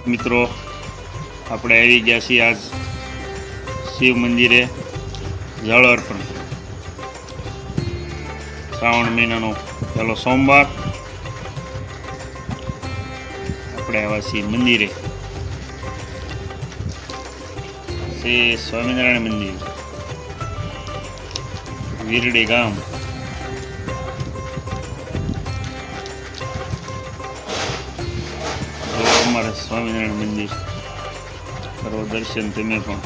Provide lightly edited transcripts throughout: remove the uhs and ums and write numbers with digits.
મિત્રો આપણે આવી ગયા છીએ આજ શિવ મંદિરે જળ અર્પણ શ્રાવણ મહિનાનો પહેલો સોમવાર આપણે આવ્યા છીએ મંદિરે શ્રી સ્વામિનારાયણ મંદિર વીરડી ગામ અમારે સ્વામિનારાયણ મંદિર કરો દર્શન તમે પણ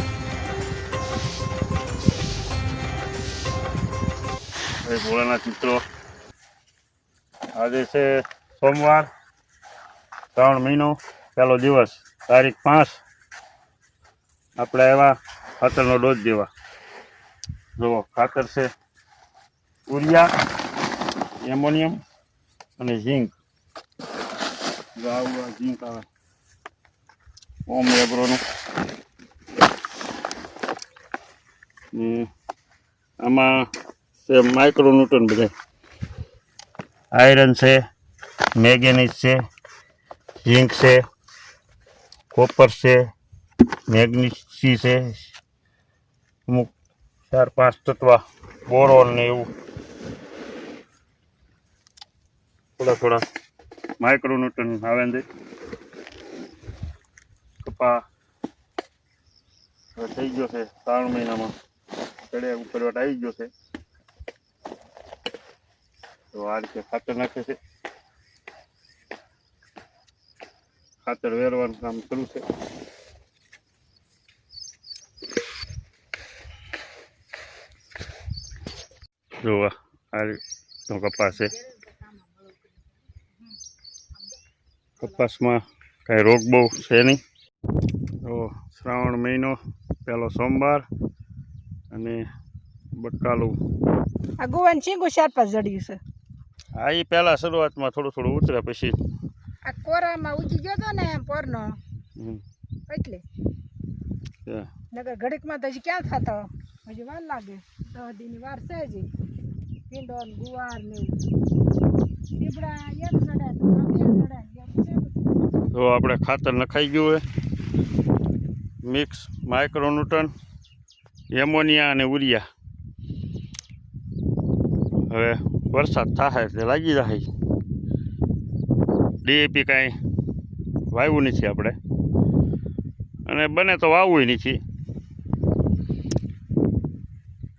ભોળાનાથ મિત્રો આજે છે સોમવાર શ્રાવણ મહિનો પહેલો દિવસ તારીખ 5 આપણે આવ્યા ખાતરનો ડોઝ દેવા જુઓ ખાતર છે યુરિયા એમોનિયમ અને ઝીંક ઝીંક આવે ઓમ એગ્રોનું આમાં છે માઇક્રોન્યુટ્રન બધા આયરન છે મેંગેનીઝ છે ઝીંક છે કોપર છે મેગ્નીશિયમ છે અમુક 4-5 તત્વ બોરોન ને એવું થોડા માઇક્રોન્યુટ્રન આવે છે કપા થઈ ગયો છે શ્રાવણ મહિનામાં ચડ્યા ઉપર આવી ગયો છે તો આ રીતે ખાતર નાખે છે ખાતર વેરવાનું કામ શરૂ છે જો આ રીતનો કપાસ છે કપાસમાં કાંઈ રોગ બહુ છે નહીં તો શ્રાવણ મહિનો પહેલો સોમવાર અને બકાલું આ ગોવાન ચીંગું 4-5 જડ્યું છે હા એ પહેલાં શરૂઆતમાં થોડું ઉતરે પછી આ કોરામાં ઉજી ગયો હતો ને પોરનો એટલે નગર ઘડીકમાં તો હજી ક્યાં થતો હજી વાર લાગે 10 દીની વાર છે હજી ભીંડો ને ગુવાર ને ટીબડા એક જડાય તો બે જડાય તો આપણે ખાતર નખાઈ ગયું હોય મિક્સ માઇક્રોન્યુટ્રન એમોનિયા અને યુરિયા હવે વરસાદ થાય એટલે લાગી જાય ડીએપી કાંઈ વાવ્યું નથી આપણે અને બને તો વાવવું નથી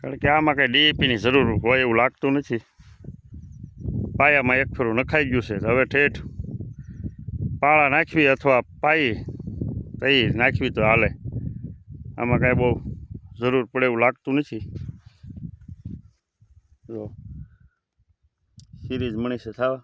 કારણ કે આમાં કાંઈ ડીએપીની જરૂર હોય એવું લાગતું નથી પાયામાં એક ફેરું નખાઈ ગયું છે હવે ઠેઠ પાળા નાખવી અથવા પાઈ તઈ નાખવી તો હાલે આમાં કાંઈ બહુ જરૂર પડે એવું લાગતું નથી જો સિરીઝ મણી છે થવા